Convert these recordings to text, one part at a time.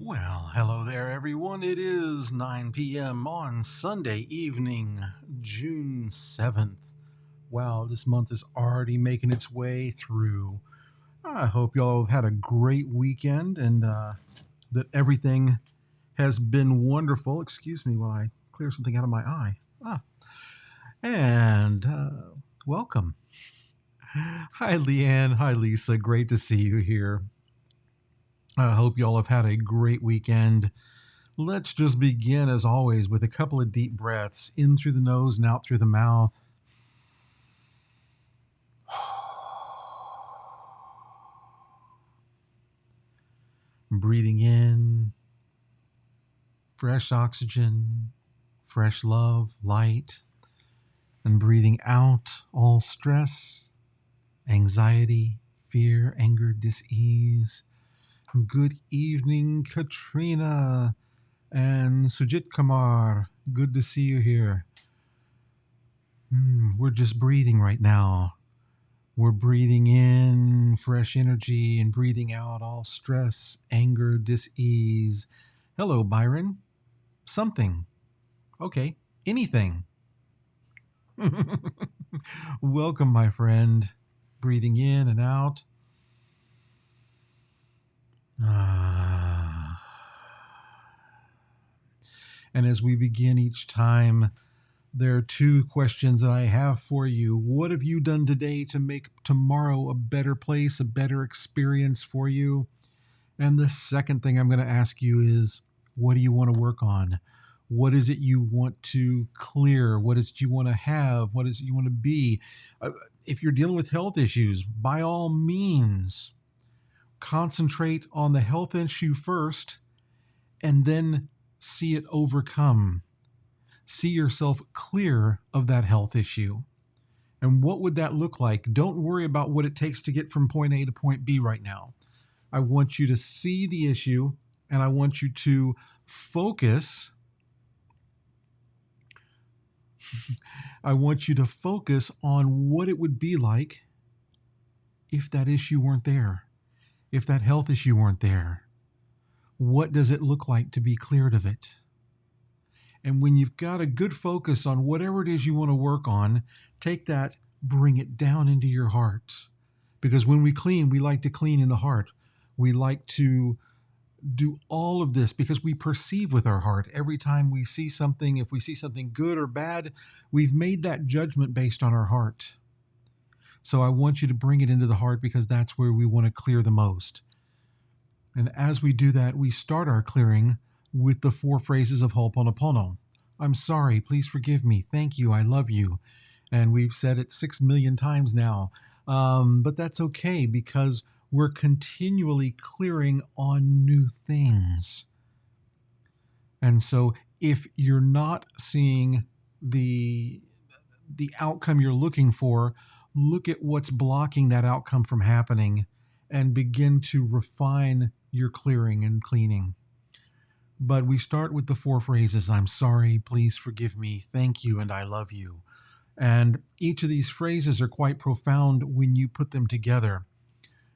Well, hello there, everyone. It is 9 p.m. on Sunday evening, June 7th. Wow, this month is already making its way through. I hope y'all have had a great weekend and that everything has been wonderful. Excuse me while I clear something out of my eye. And welcome. Hi, Leanne. Hi, Lisa. Great to see you here. I hope y'all have had a great weekend. Let's just begin, as always, with a couple of deep breaths in through the nose and out through the mouth. Breathing in fresh oxygen, fresh love, light, and breathing out all stress, anxiety, fear, anger, dis-ease. Good evening, Katrina and Sujit Kumar. Good to see you here. We're just breathing right now. We're breathing in fresh energy and breathing out all stress, anger, dis-ease. Hello, Byron. Something. Okay, anything. Welcome, my friend. Breathing in and out. And as we begin each time, there are two questions that I have for you. What have you done today to make tomorrow a better place, a better experience for you? And the second thing I'm going to ask you is, what do you want to work on? What is it you want to clear? What is it you want to have? What is it you want to be? If you're dealing with health issues, by all means, concentrate on the health issue first and then see it overcome. See yourself clear of that health issue. And what would that look like? Don't worry about what it takes to get from point A to point B right now. I want you to see the issue and I want you to focus. I want you to focus on what it would be like if that issue weren't there, if that health issue weren't there. What does it look like to be cleared of it? And when you've got a good focus on whatever it is you want to work on, take that, bring it down into your heart. Because when we clean, we like to clean in the heart. We like to do all of this because we perceive with our heart. Every time we see something, if we see something good or bad, we've made that judgment based on our heart. So I want you to bring it into the heart because that's where we want to clear the most. And as we do that, we start our clearing with the 4 phrases of Ho'oponopono. I'm sorry, please forgive me, thank you, I love you. And we've said it 6 million times now. But that's okay because we're continually clearing on new things. And so if you're not seeing the outcome you're looking for, look at what's blocking that outcome from happening and begin to refine your clearing and cleaning. But we start with the 4 phrases, I'm sorry, please forgive me, thank you, and I love you. And each of these phrases are quite profound when you put them together.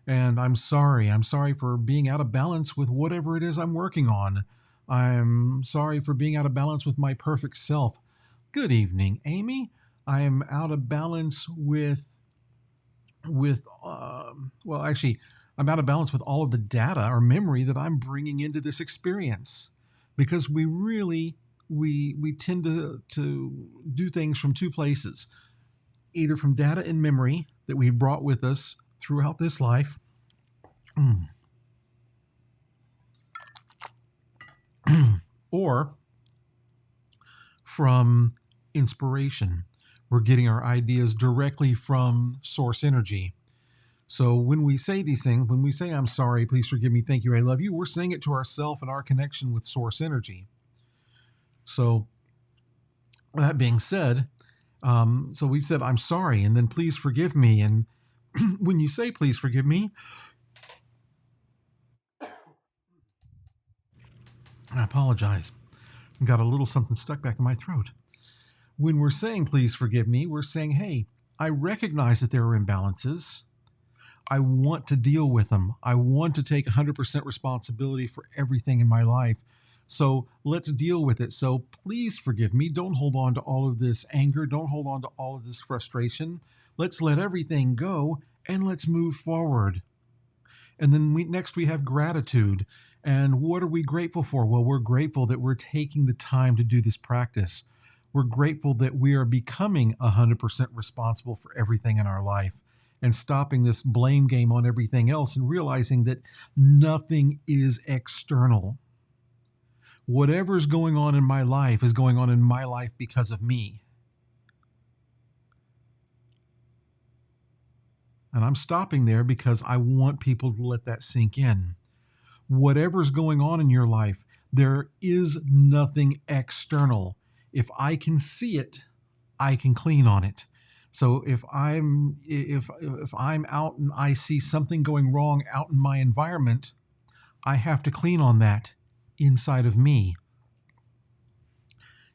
And I'm sorry for being out of balance with whatever it is I'm working on. I'm sorry for being out of balance with my perfect self. Good evening, Amy. I am out of balance I'm out of balance with all of the data or memory that I'm bringing into this experience, because we tend to do things from 2 places, either from data and memory that we've brought with us throughout this life, or from inspiration, We're getting our ideas directly from source energy. So when we say these things, when we say, I'm sorry, please forgive me, thank you, I love you, we're saying it to ourselves and our connection with source energy. So that being said, so we've said, I'm sorry, and then please forgive me. And when you say, please forgive me, I apologize. Got a little something stuck back in my throat. When we're saying, please forgive me, we're saying, hey, I recognize that there are imbalances. I want to deal with them. I want to take 100% responsibility for everything in my life. So let's deal with it. So please forgive me. Don't hold on to all of this anger. Don't hold on to all of this frustration. Let's let everything go and let's move forward. And then next we have gratitude. And what are we grateful for? Well, we're grateful that we're taking the time to do this practice. We're grateful that we are becoming 100% responsible for everything in our life and stopping this blame game on everything else and realizing that nothing is external. Whatever's going on in my life is going on in my life because of me. And I'm stopping there because I want people to let that sink in. Whatever's going on in your life, there is nothing external. If I can see it, I can clean on it. So if I'm out and I see something going wrong out in my environment, I have to clean on that inside of me.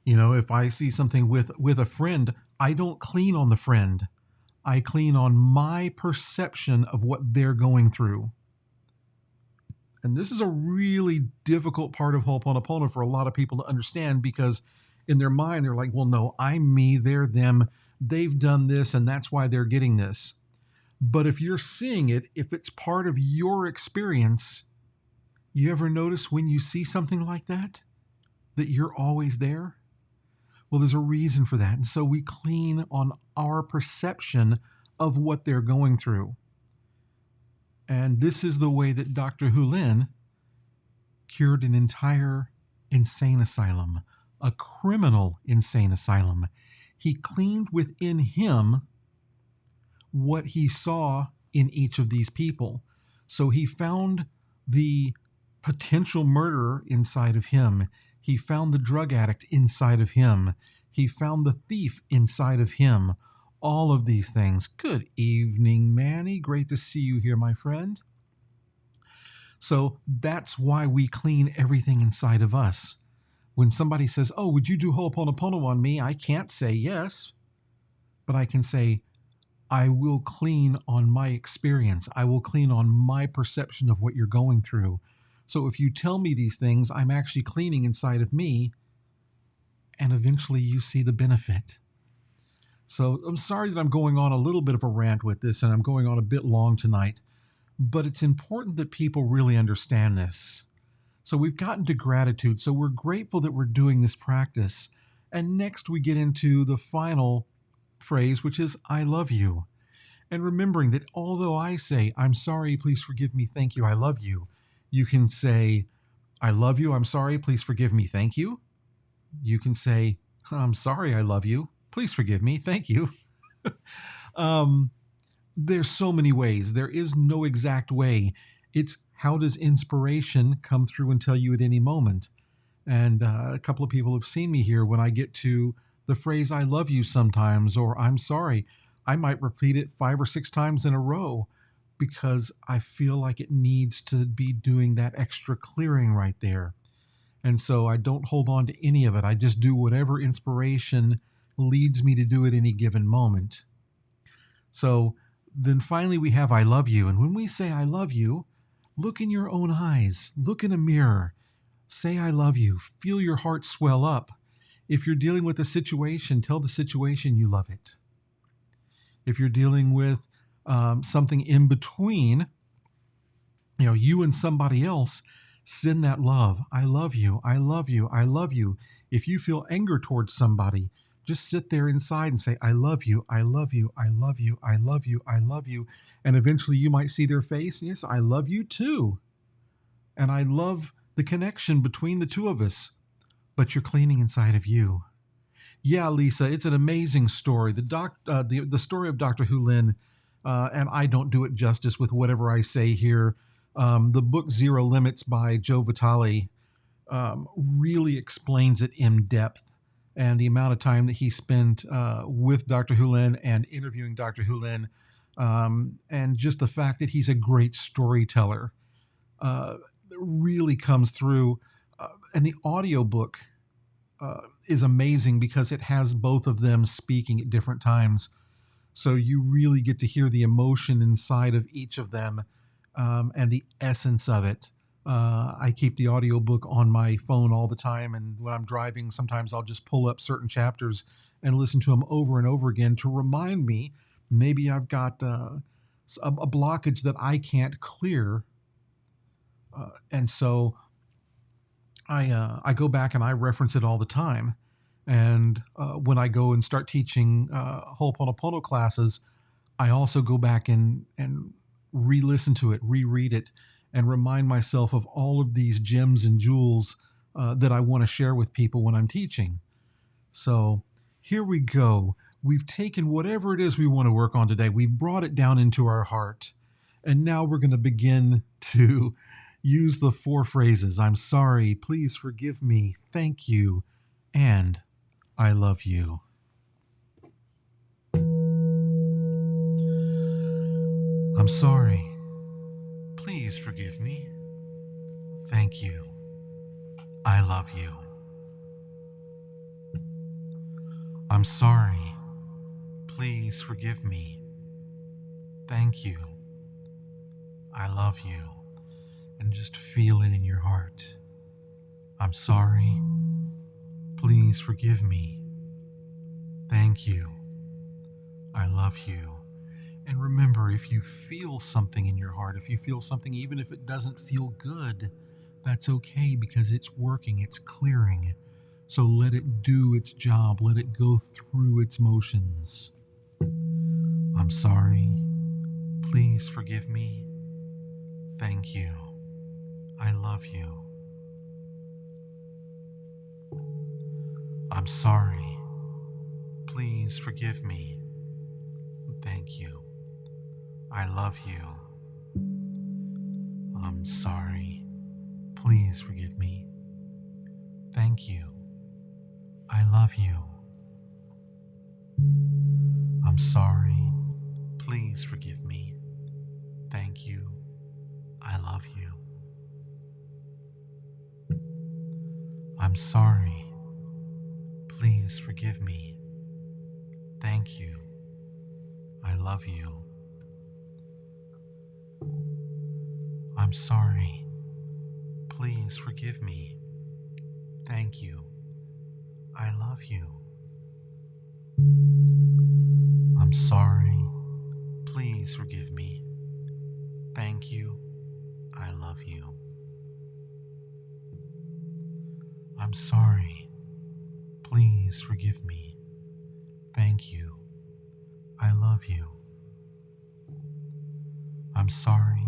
If I see something with a friend, I don't clean on the friend. I clean on my perception of what they're going through. And this is a really difficult part of Ho'oponopono for a lot of people to understand because in their mind, they're like, well, no, I'm me, they're them, they've done this, and that's why they're getting this. But if you're seeing it, if it's part of your experience, you ever notice when you see something like that you're always there? Well, there's a reason for that. And so we clean on our perception of what they're going through. And this is the way that Dr. Hulin cured an entire insane asylum, a criminal insane asylum. He cleaned within him what he saw in each of these people. So he found the potential murderer inside of him. He found the drug addict inside of him. He found the thief inside of him. All of these things. Good evening, Manny. Great to see you here, my friend. So that's why we clean everything inside of us. When somebody says, oh, would you do Ho'oponopono on me? I can't say yes, but I can say, I will clean on my experience. I will clean on my perception of what you're going through. So if you tell me these things, I'm actually cleaning inside of me, and eventually you see the benefit. So I'm sorry that I'm going on a little bit of a rant with this, and I'm going on a bit long tonight, but it's important that people really understand this. So we've gotten to gratitude. So we're grateful that we're doing this practice. And next we get into the final phrase, which is, I love you. And remembering that although I say, I'm sorry, please forgive me, thank you, I love you, you can say, I love you, I'm sorry, please forgive me, thank you. You can say, I'm sorry, I love you, please forgive me, thank you. There's so many ways. There is no exact way. It's how does inspiration come through and tell you at any moment? And a couple of people have seen me here when I get to the phrase, I love you sometimes, or I'm sorry. I might repeat it 5 or 6 times in a row because I feel like it needs to be doing that extra clearing right there. And so I don't hold on to any of it. I just do whatever inspiration leads me to do at any given moment. So then finally we have I love you. And when we say I love you, look in your own eyes, look in a mirror, say I love you, feel your heart swell up. If you're dealing with a situation, tell the situation you love it. If you're dealing with something in between, you and somebody else, send that love. I love you. I love you. I love you. If you feel anger towards somebody, just sit there inside and say, I love you. I love you. I love you. I love you. I love you. And eventually you might see their face. Yes, I love you too. And I love the connection between the two of us. But you're cleaning inside of you. Yeah, Lisa, it's an amazing story. The story of Doctor Hulin, and I don't do it justice with whatever I say here. The book Zero Limits by Joe Vitale really explains it in depth, and the amount of time that he spent with Dr. Hulin and interviewing Dr. Hulin, and just the fact that he's a great storyteller uh, really comes through. And the audiobook is amazing because it has both of them speaking at different times. So you really get to hear the emotion inside of each of them, and the essence of it. I keep the audiobook on my phone all the time, and when I'm driving, sometimes I'll just pull up certain chapters and listen to them over and over again to remind me maybe I've got a blockage that I can't clear. And so I go back and I reference it all the time. And when I go and start teaching Ho'oponopono classes, I also go back and re-listen to it, reread it, and remind myself of all of these gems and jewels that I want to share with people when I'm teaching. So here we go. We've taken whatever it is we want to work on today, we've brought it down into our heart. And now we're going to begin to use the four phrases: I'm sorry, please forgive me, thank you, and I love you. I'm sorry. Please forgive me. Thank you. I love you. I'm sorry. Please forgive me. Thank you. I love you. And just feel it in your heart. I'm sorry. Please forgive me. Thank you. I love you. And remember, if you feel something in your heart, if you feel something, even if it doesn't feel good, that's okay because it's working, it's clearing. So let it do its job, let it go through its motions. I'm sorry. Please forgive me. Thank you. I love you. I'm sorry. Please forgive me. Thank you. I love you. I'm sorry. Please forgive me. Thank you. I love you. I'm sorry. Please forgive me. Thank you. I love you. I'm sorry. Please forgive me. Thank you. I love you. I'm sorry. Please forgive me. Thank you. I love you. I'm sorry. Please forgive me. Thank you. I love you. I'm sorry. Please forgive me. Thank you. I love you. I'm sorry.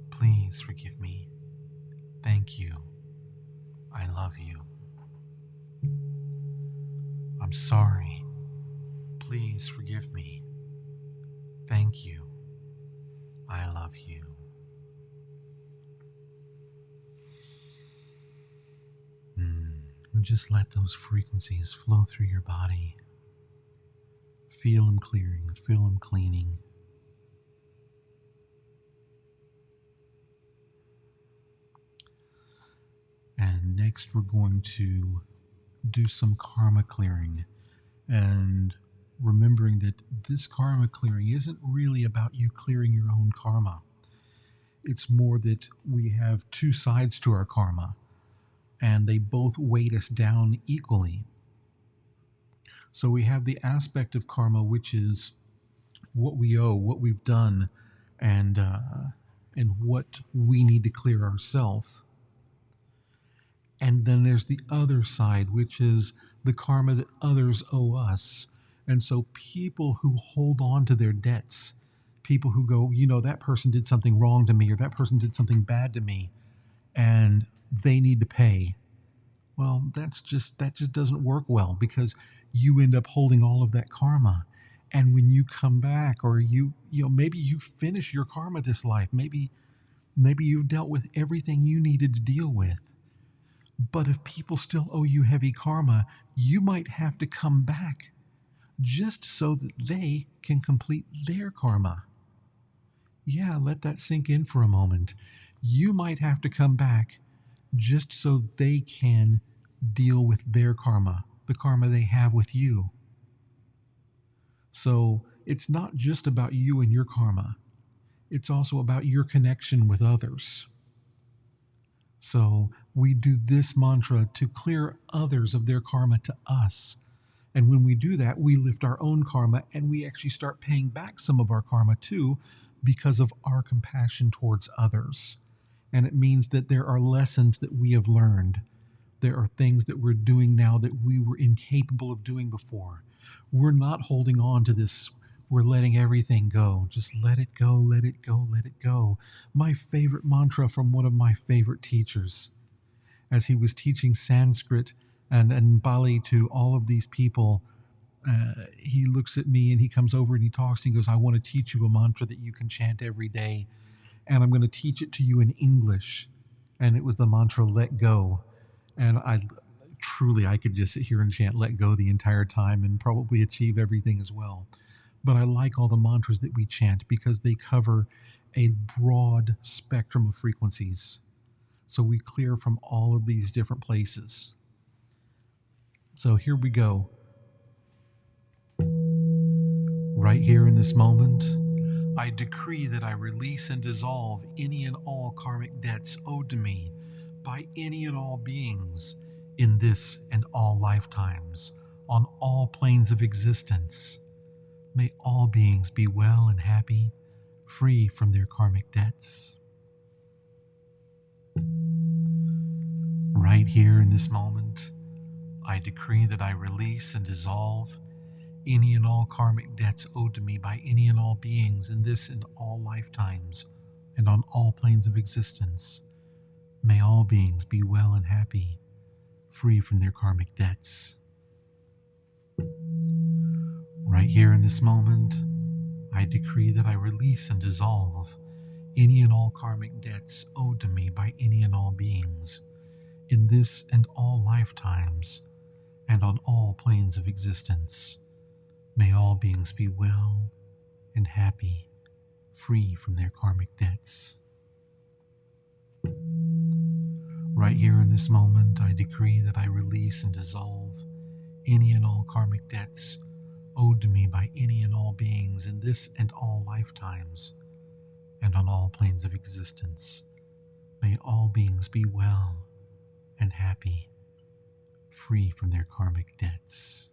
Please forgive me. Thank you. I love you. I'm sorry. Please forgive me. Thank you. I love you. And just let those frequencies flow through your body. Feel them clearing, feel them cleaning. And next we're going to do some karma clearing. And remembering that this karma clearing isn't really about you clearing your own karma. It's more that we have two sides to our karma, and they both weight us down equally. So we have the aspect of karma, which is what we owe, what we've done, and what we need to clear ourselves. And then there's the other side, which is the karma that others owe us. And so people who hold on to their debts, people who go, that person did something wrong to me, or that person did something bad to me, and they need to pay. Well, that just doesn't work well, because you end up holding all of that karma. And when you come back, or maybe you finish your karma this life, maybe you've dealt with everything you needed to deal with. But if people still owe you heavy karma, you might have to come back just so that they can complete their karma. Yeah, let that sink in for a moment. You might have to come back just so they can deal with their karma, the karma they have with you. So it's not just about you and your karma, it's also about your connection with others. So we do this mantra to clear others of their karma to us. And when we do that, we lift our own karma, and we actually start paying back some of our karma too, because of our compassion towards others. And it means that there are lessons that we have learned. There are things that we're doing now that we were incapable of doing before. We're not holding on to this. We're letting everything go. Just let it go, let it go, let it go. My favorite mantra from one of my favorite teachers, as he was teaching Sanskrit and Bali to all of these people, he looks at me and he comes over and he talks and he goes, I want to teach you a mantra that you can chant every day. And I'm going to teach it to you in English. And it was the mantra, let go. And I could just sit here and chant let go the entire time and probably achieve everything as well. But I like all the mantras that we chant because they cover a broad spectrum of frequencies. So we clear from all of these different places. So here we go. Right here in this moment, I decree that I release and dissolve any and all karmic debts owed to me by any and all beings in this and all lifetimes, on all planes of existence. May all beings be well and happy, free from their karmic debts. Right here in this moment, I decree that I release and dissolve any and all karmic debts owed to me by any and all beings in this and all lifetimes and on all planes of existence. May all beings be well and happy, free from their karmic debts. Right here in this moment, I decree that I release and dissolve any and all karmic debts owed to me by any and all beings in this and all lifetimes and on all planes of existence. May all beings be well and happy, free from their karmic debts. Right here in this moment, I decree that I release and dissolve any and all karmic debts owed to me by any and all beings in this and all lifetimes and on all planes of existence. May all beings be well and happy, free from their karmic debts.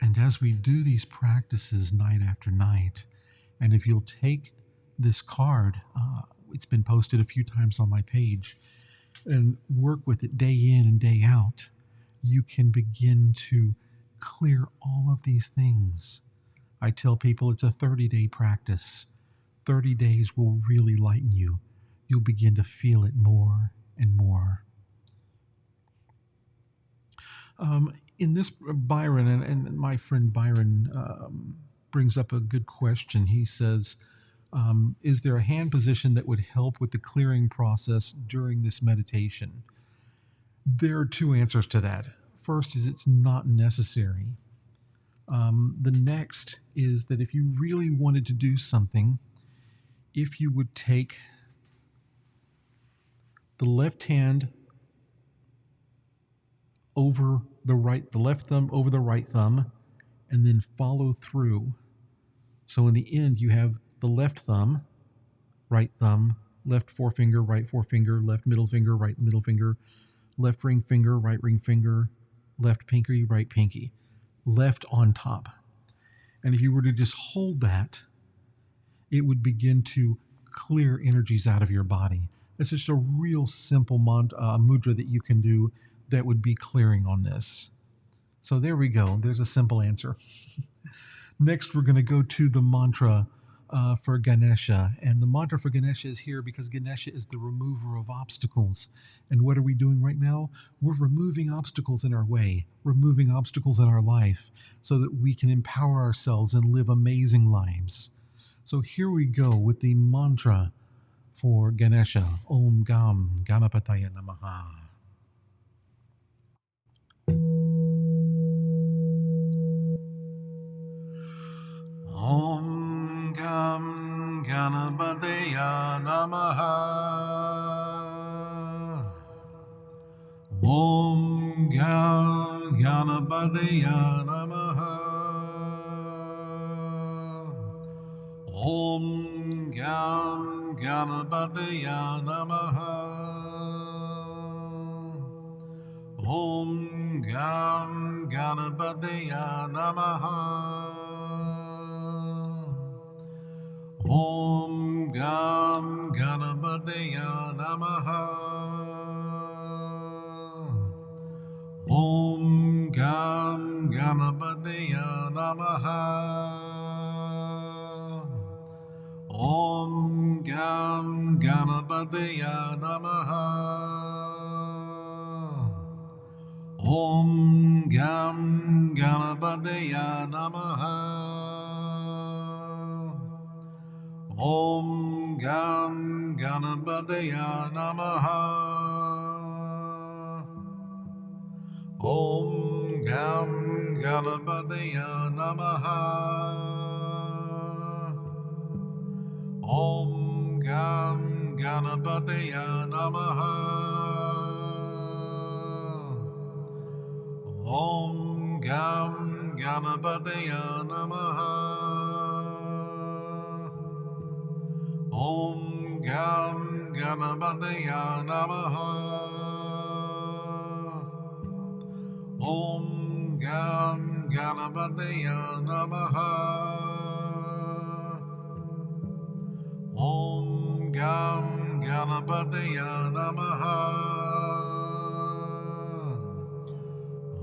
And as we do these practices night after night, and if you'll take this card, it's been posted a few times on my page, and work with it day in and day out, you can begin to clear all of these things. I tell people it's a 30-day practice. 30 days will really lighten you. You'll begin to feel it more and more. In this, Byron, and my friend Byron brings up a good question. He says, is there a hand position that would help with the clearing process during this meditation? There are two answers to that. First is it's not necessary. The next is that if you really wanted to do something, if you would take the left hand over the left thumb over the right thumb, and then follow through. So in the end, you have the left thumb, left forefinger, right forefinger, left middle finger, right middle finger, left ring finger, right ring finger, left pinky, right pinky, left on top. And if you were to just hold that, it would begin to clear energies out of your body. It's just a real simple mudra that you can do that would be clearing on this. So there we go. There's a simple answer. Next, we're going to go to the mantra for Ganesha. And the mantra for Ganesha is here because Ganesha is the remover of obstacles. And what are we doing right now? We're removing obstacles in our way, removing obstacles in our life so that we can empower ourselves and live amazing lives. So here we go with the mantra for Ganesha. Om Gam Ganapataya Namaha. Om Gam Ganapataya Namaha. Om Gam Ganapataya Namaha. Om Gam Ganapataya Namaha. Om Gam Ganapataya Namaha. Om Gam Ganapataya Namaha. Om Gam Ganapataya Namaha. Om Gam Ganapataya Namaha. Om Gam Ganapataya Namaha. Om Gam Ganapataya Namaha. Om Gam Ganapataya Namaha. Om Gam Ganapataya Namaha. Om Gam Ganapataya Namaha. Om Gam Ganapataya Namaha. Om Gam Ganapataya Namaha. Om Gam Ganapataya Namaha.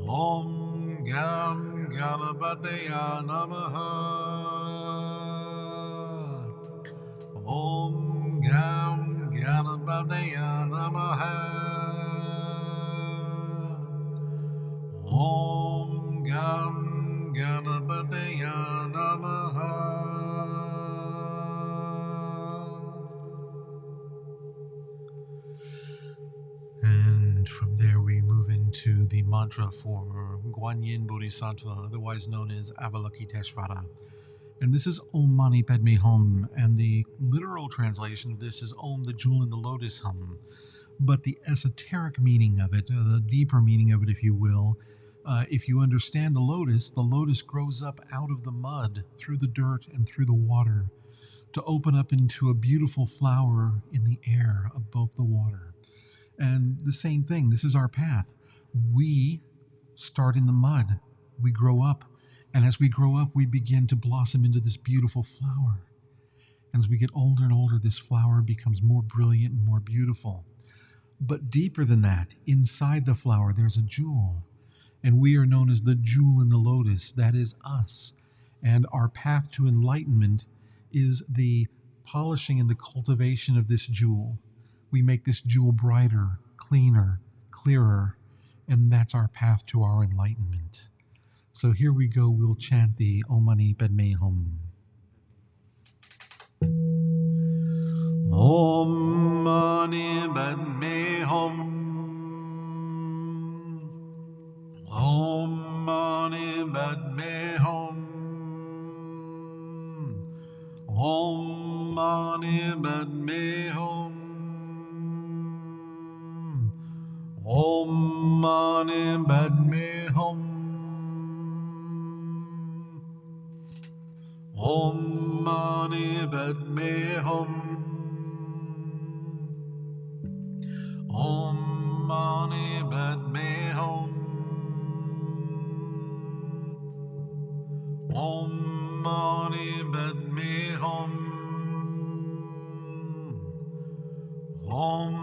Om Gam Ganapataya Namaha. Om Gam Ganapataya Namaha. Om Gam Ganapataya Namaha. And from there we move into the mantra for Guanyin Bodhisattva, otherwise known as Avalokiteshvara. And this is Om Mani Padme Hum, and the literal translation of this is Om, the jewel in the lotus hum. But the esoteric meaning of it, the deeper meaning of it, if you will, if you understand the lotus grows up out of the mud, through the dirt and through the water, to open up into a beautiful flower in the air above the water. And the same thing, this is our path. We start in the mud, we grow up, and as we grow up, we begin to blossom into this beautiful flower. And as we get older and older, this flower becomes more brilliant and more beautiful. But deeper than that, inside the flower, there's a jewel. And we are known as the jewel in the lotus. That is us. And our path to enlightenment is the polishing and the cultivation of this jewel. We make this jewel brighter, cleaner, clearer, and that's our path to our enlightenment. So here we go, we'll chant the Om Mani Padme Hum. Om Mani Padme Hum. Om Mani Padme Hum. Om Mani Padme Hum. Om Mani Padme Hum. Om Mani Padme Hum. Om Mani Padme Hum. Om Mani Padme Hum. Om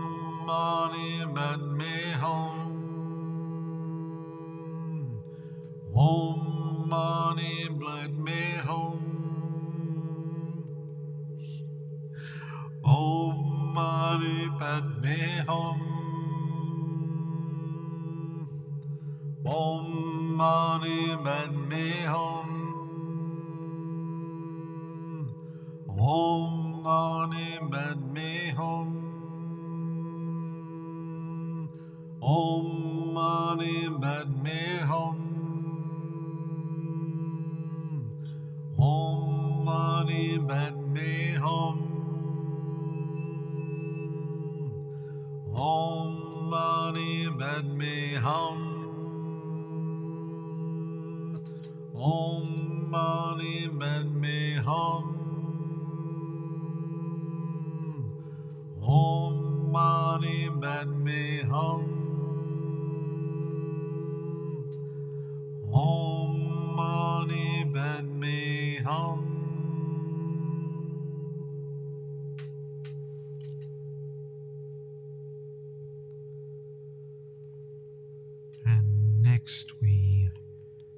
Mani Padme Hum. Om Mani Padme Hum. Hum. Om Mani Padme Hum. Om Mani Padme Hum. Om Mani Padme Hum. Om Mani Padme Hum. Om Mani Padme Hum. Om Mani Padme Hum. Om Mani Padme Hum. Om Mani Padme Hum. And next we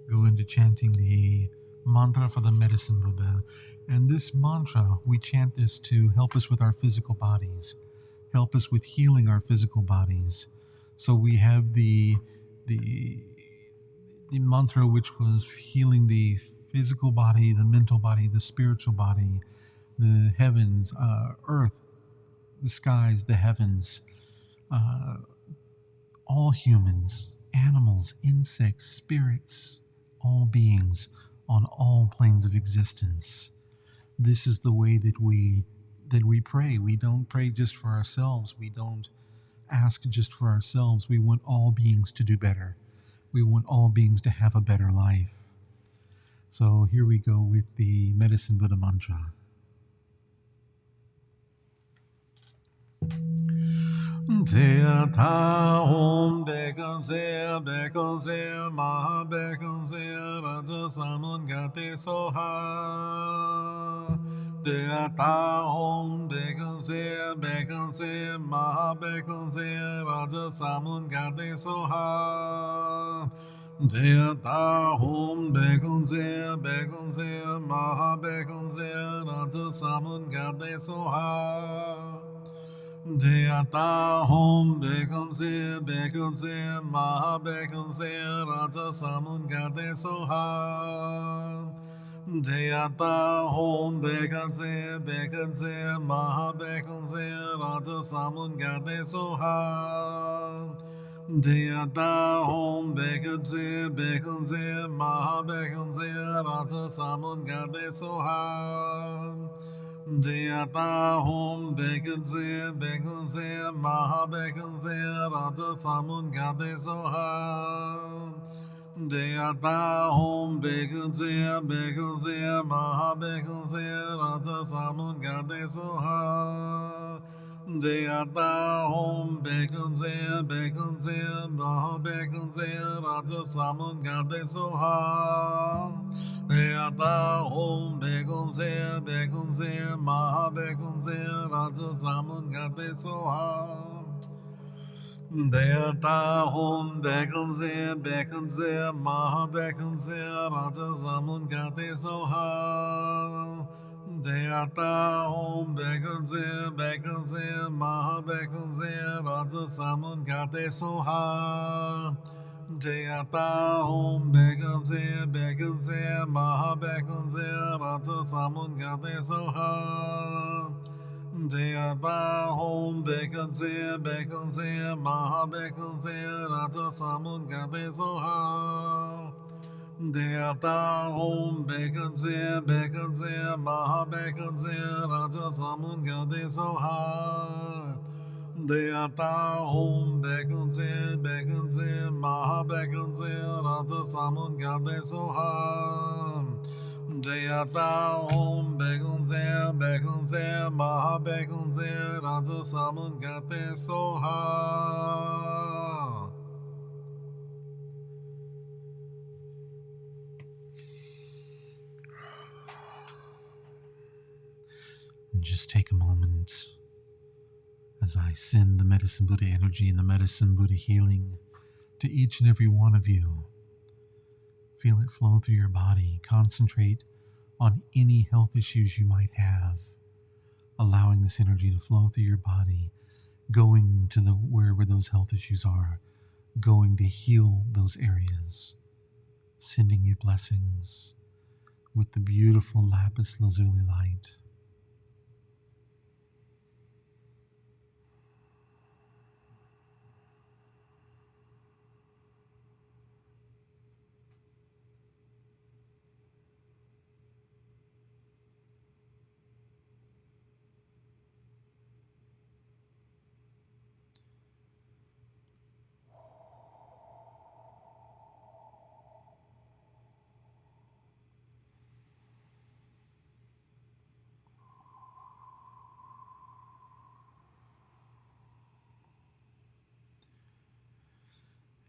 go into chanting the mantra for the medicine Buddha. And this mantra, we chant this to help us with our physical bodies, help us with healing our physical bodies. So we have the mantra, which was healing the physical body, the mental body, the spiritual body, the heavens, earth, the skies, the heavens, all humans, animals, insects, spirits, all beings on all planes of existence. This is the way that we pray. We don't pray just for ourselves. We don't ask just for ourselves. We want all beings to do better. We want all beings to have a better life. So here we go with the Medicine Buddha mantra. Teata Om Bekanse Bekanse Maha Bekanse Raja Samun Gate Soha. Teata Om Bekanse Bekanse Maha Bekanse Raja Samun Gate Soha. Teata Om Bekanse Bekanse Maha Bekanse Raja Samun Gate Soha. Deata Hom Bekanse Bekanse Maha Bekanse Raja Samun Gade Soha. Deata Hom Bekanse Bekanse Maha Bekanse Raja Samun Gade Soha. Deata Hom Bekanse Bekanse Maha Bekanse Raja Samun Gade Soha. Deata Hom Bekanse Bekanse Maha Bekanse Raja Samun Gade Soha. Deata Hom Bekanse Bekanse Maha Bekanse Raja Samun Gade Soha. Deata Hom Bekanse Bekanse Maha Bekanse Raja Samun Gade Soha. Deata Hom Bekanse Bekanse Maha Bekanse Raja Samun Gade Soha. Deata Hom Bekanse Bekanse Maha Bekanse Raja Samun Gade Soha. Deata Hom Bekanse Bekanse Maha Bekanse Raja Samun Gade Soha. Deata Hom Bekanse Bekanse Maha Bekanse Raja Samun Gade Soha. Deata Hom Bekanse Bekanse Maha Bekanse Raja Samun Gade Soha. Deata Hom Bekanse Bekanse Maha Bekanse Raja Samun Gade Soha. Deata Hom Bekanse Bekanse Maha Bekanse Raja Samun Gade Soha. Deata Hom Bekanse Bekanse Maha Bekanse Raja Samun Gade Soha. Just take a moment as I send the Medicine Buddha energy and the Medicine Buddha healing to each and every one of you. Feel it flow through your body. Concentrate on any health issues you might have, allowing this energy to flow through your body going to the wherever those health issues are, going to heal those areas, sending you blessings with the beautiful lapis lazuli light.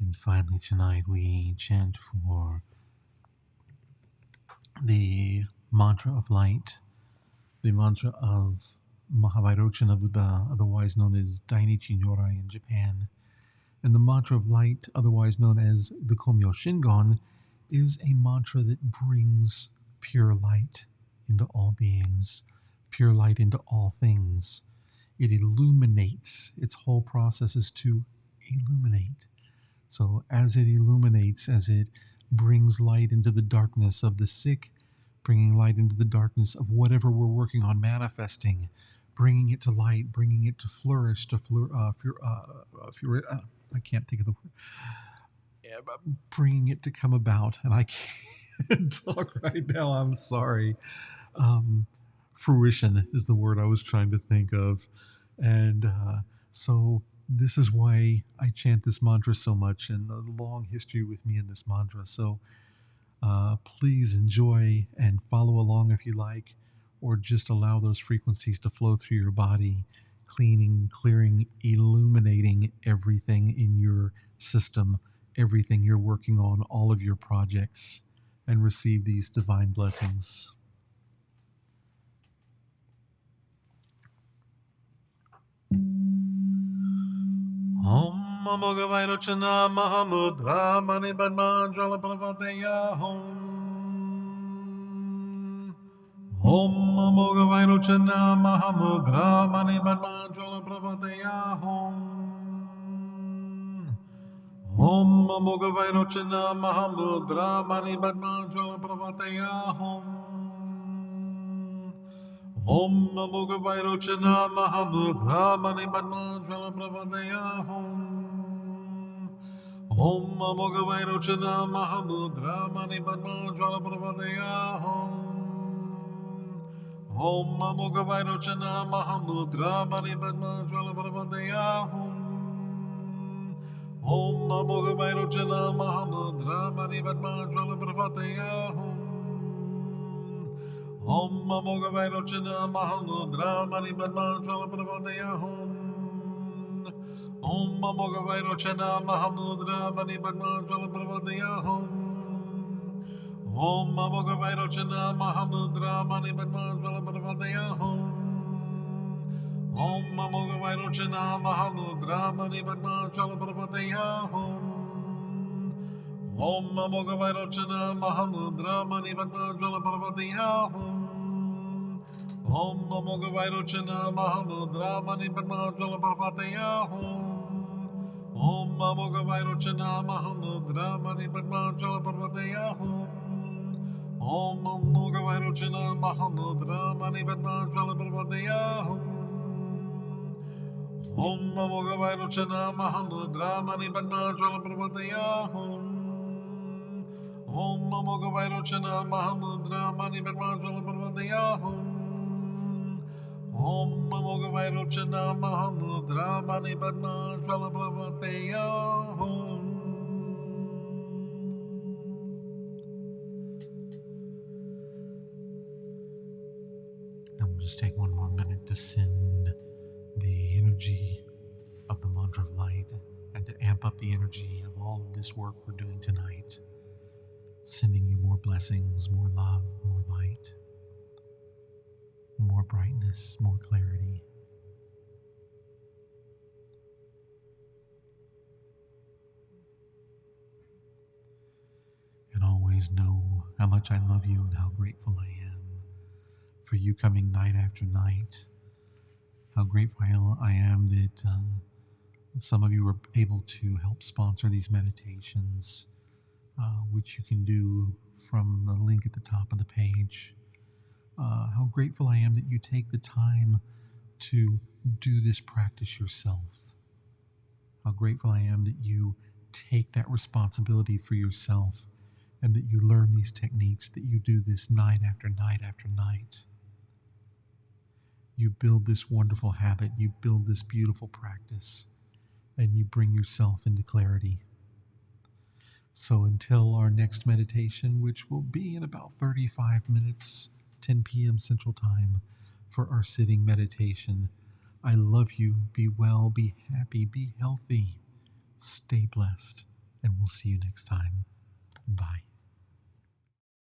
And finally tonight we chant for the mantra of light, the mantra of Mahavairochana Buddha, otherwise known as Dainichi Nyorai in Japan. And the mantra of light, otherwise known as the Komyo Shingon, is a mantra that brings pure light into all beings, pure light into all things. It illuminates. Its whole process is to illuminate. So as it illuminates, as it brings light into the darkness of the sick, bringing light into the darkness of whatever we're working on manifesting, bringing it to light, bringing it to flourish, I can't think of the word. Yeah, but bringing it to come about, and I can't talk right now. I'm sorry. Fruition is the word I was trying to think of, and so this is why I chant this mantra so much, and the long history with me in this mantra. So please enjoy and follow along if you like, or just allow those frequencies to flow through your body, cleaning, clearing, illuminating everything in your system, everything you're working on, all of your projects, and receive these divine blessings. Om Amogavairochana Mahamudra Mani Padmanjala Pravateya Hom. Om Amogavairochana Mahamudra Mani Padmanjala Pravateya Hom. Om Amogavairochana Mahamudra Mani Padmanjala Pravateya Hom. Om Amogavairochana Mahamudra Mani Padmanjala Pravateya Hom. Om Amogavairochana Mahamudra Mani Padmanjala Pravateya Hom. Om Amogavairochana Mahamudra Mani Padmanjala Pravateya Hom. Om Amogavairochana Mahamudra Mani Padmanjala Pravateya Hom. Om Amogavairochana Mahamudra Mani Padmanjala Pravateya Hom. Om Amogavairochana Mahamudra Mani Padmanjala Pravateya Hom. Om Amogavairochana Mahamudra Mani Padmanjala Pravateya Hom. Om Amogavairochana Mahamudra Mani Padmanjala Pravateya Hom. Om Amogavairochana Mahamudra Mani Padmanjala Pravateya Hom. Om Amogavairochana Mahamudra Mani Padmanjala Pravateya Hom. Om Amogavairochana Mahamudra Mani Padmanjala Pravateya Hom. Om Amogavairochana Mahamudra Mani Padmanjala Pravateya Hom. Om Amogavairochana Mahamudra Mani Padmanjala Pravateya Hom. Om Amogavairochana Mahamudra Mani Padmanjala Pravateya Hom. Om Amogavairochana Mahamudra Mani Padmanjala Pravateya Hom. Now we'll just take one more minute to send the energy of the mantra of light and to amp up the energy of all of this work we're doing tonight, sending you more blessings, more love, more light, more brightness, more clarity. And always know how much I love you and how grateful I am for you coming night after night, How grateful I am that some of you are able to help sponsor these meditations, which you can do from the link at the top of the page. How grateful I am that you take the time to do this practice yourself. How grateful I am that you take that responsibility for yourself and that you learn these techniques, that you do this night after night after night. You build this wonderful habit, you build this beautiful practice, and you bring yourself into clarity. So until our next meditation, which will be in about 35 minutes, 10 p.m. Central Time, for our sitting meditation, I love you. Be well, be happy, be healthy, stay blessed, and we'll see you next time. Bye.